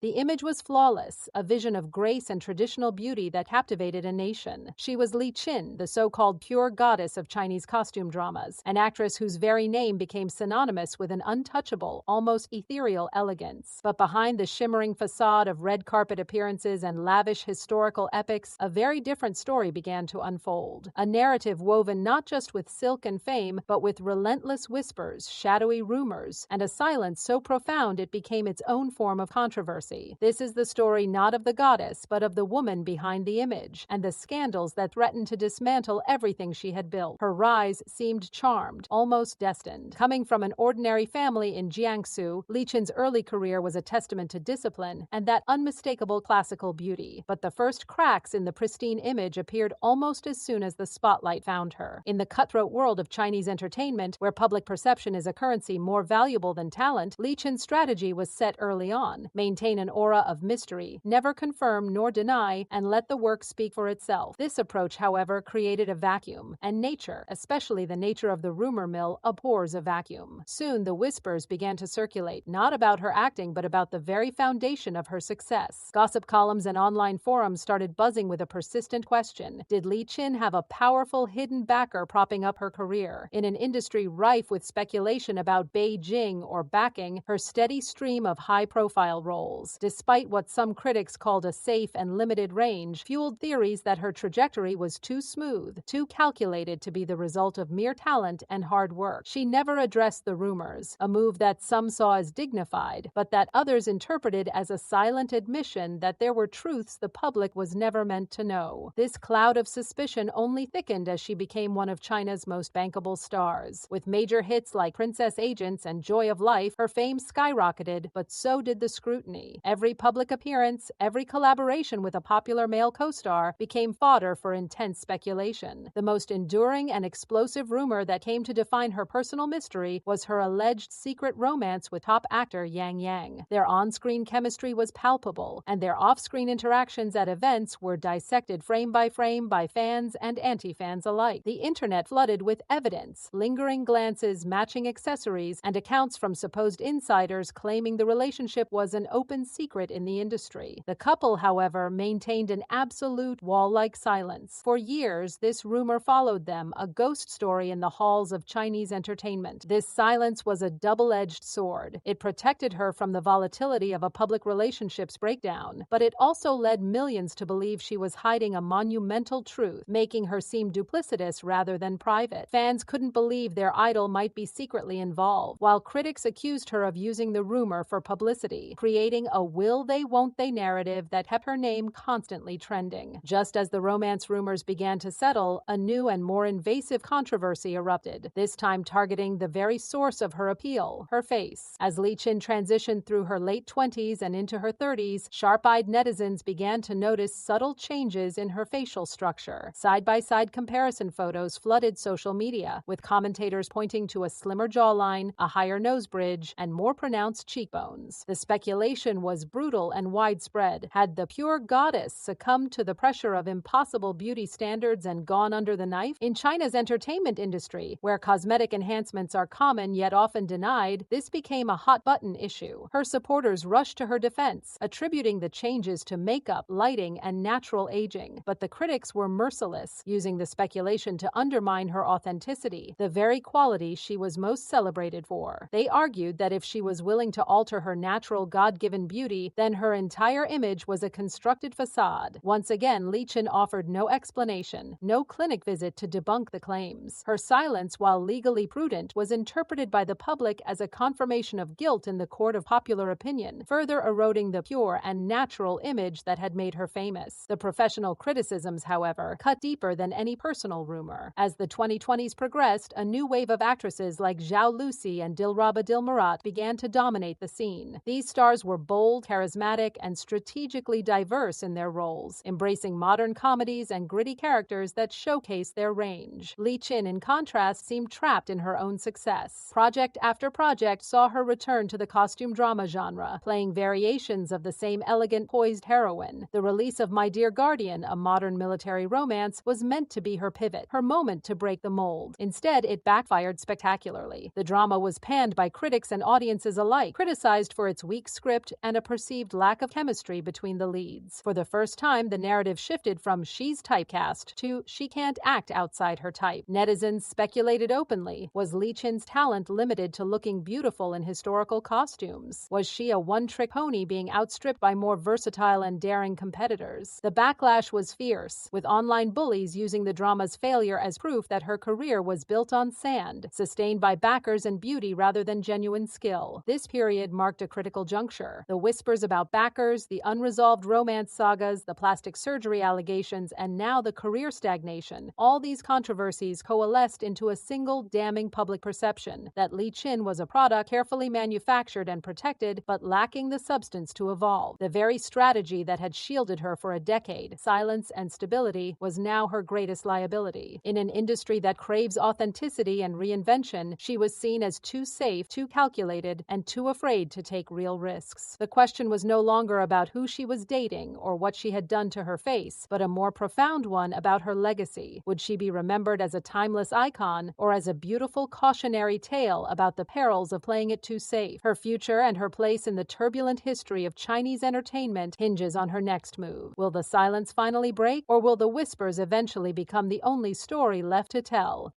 The image was flawless, a vision of grace and traditional beauty that captivated a nation. She was Li Qin, the so-called pure goddess of Chinese costume dramas, an actress whose very name became synonymous with an untouchable, almost ethereal elegance. But behind the shimmering facade of red carpet appearances and lavish historical epics, a very different story began to unfold. A narrative woven not just with silk and fame, but with relentless whispers, shadowy rumors, and a silence so profound it became its own form of controversy. This is the story not of the goddess, but of the woman behind the image, and the scandals that threatened to dismantle everything she had built. Her rise seemed charmed, almost destined. Coming from an ordinary family in Jiangsu, Li Qin's early career was a testament to discipline and that unmistakable classical beauty. But the first cracks in the pristine image appeared almost as soon as the spotlight found her. In the cutthroat world of Chinese entertainment, where public perception is a currency more valuable than talent, Li Qin's strategy was set early on. Maintain an aura of mystery, never confirm nor deny, and let the work speak for itself. This approach, however, created a vacuum, and nature, especially the nature of the rumor mill, abhors a vacuum. Soon the whispers began to circulate, not about her acting, but about the very foundation of her success. Gossip columns and online forums started buzzing with a persistent question: did Li Qin have a powerful hidden backer propping up her career? In an industry rife with speculation about Beijing or backing, her steady stream of high-profile roles, despite what some critics called a safe and limited range, fueled theories that her trajectory was too smooth, too calculated to be the result of mere talent and hard work. She never addressed the rumors, a move that some saw as dignified, but that others interpreted as a silent admission that there were truths the public was never meant to know. This cloud of suspicion only thickened as she became one of China's most bankable stars. With major hits like Princess Agents and Joy of Life, her fame skyrocketed, but so did the scrutiny. Every public appearance, every collaboration with a popular male co-star became fodder for intense speculation. The most enduring and explosive rumor that came to define her personal mystery was her alleged secret romance with top actor Yang Yang. Their on-screen chemistry was palpable, and their off-screen interactions at events were dissected frame by fans and anti-fans alike. The internet flooded with evidence, lingering glances, matching accessories, and accounts from supposed insiders claiming the relationship was an open secret in the industry. The couple, however, maintained an absolute wall-like silence. For years, this rumor followed them, a ghost story in the halls of Chinese entertainment. This silence was a double-edged sword. It protected her from the volatility of a public relationships breakdown, but it also led millions to believe she was hiding a monumental truth, making her seem duplicitous rather than private. Fans couldn't believe their idol might be secretly involved, while critics accused her of using the rumor for publicity, creating a will they won't they narrative that kept her name constantly trending. Just as the romance rumors began to settle, a new and more invasive controversy erupted, this time targeting the very source of her appeal, her face. As Li Qin transitioned through her late 20s and into her 30s, sharp-eyed netizens began to notice subtle changes in her facial structure. Side-by-side comparison photos flooded social media, with commentators pointing to a slimmer jawline, a higher nose bridge, and more pronounced cheekbones. The speculation was brutal and widespread. Had the pure goddess succumbed to the pressure of impossible beauty standards and gone under the knife? In China's entertainment industry, where cosmetic enhancements are common yet often denied, this became a hot-button issue. Her supporters rushed to her defense, attributing the changes to makeup, lighting, and natural aging. But the critics were merciless, using the speculation to undermine her authenticity, the very quality she was most celebrated for. They argued that if she was willing to alter her natural God-given beauty, then her entire image was a constructed facade. Once again, Li Qin offered no explanation, no clinic visit to debunk the claims. Her silence, while legally prudent, was interpreted by the public as a confirmation of guilt in the court of popular opinion, further eroding the pure and natural image that had made her famous. The professional criticisms, however, cut deeper than any personal rumor. As the 2020s progressed, a new wave of actresses like Zhao Lucy and Dilraba Dilmurat began to dominate the scene. These stars were bold, charismatic, and strategically diverse in their roles, embracing modern comedies and gritty characters that showcase their range. Li Qin, in contrast, seemed trapped in her own success. Project after project saw her return to the costume drama genre, playing variations of the same elegant, poised heroine. The release of My Dear Guardian, a modern military romance, was meant to be her pivot, her moment to break the mold. Instead, it backfired spectacularly. The drama was panned by critics and audiences alike, criticized for its weak script and a perceived lack of chemistry between the leads. For the first time, the narrative shifted from she's typecast to she can't act outside her type. Netizens speculated openly, was Li Qin's talent limited to looking beautiful in historical costumes? Was she a one-trick pony being outstripped by more versatile and daring competitors? The backlash was fierce, with online bullies using the drama's failure as proof that her career was built on sand, sustained by backers and beauty rather than genuine skill. This period marked a critical juncture. The whispers about backers, the unresolved romance sagas, the plastic surgery allegations, and now the career stagnation, all these controversies coalesced into a single damning public perception that Li Qin was a product carefully manufactured and protected, but lacking the substance to evolve. The very strategy that had shielded her for a decade, silence and stability, was now her greatest liability. In an industry that craves authenticity and reinvention, she was seen as too safe, too calculated, and too afraid to take real risks. The question was no longer about who she was dating or what she had done to her face, but a more profound one about her legacy. Would she be remembered as a timeless icon or as a beautiful cautionary tale about the perils of playing it too safe? Her future and her place in the turbulent history of Chinese entertainment hinges on her next move. Will the silence finally break, or will the whispers eventually become the only story left to tell?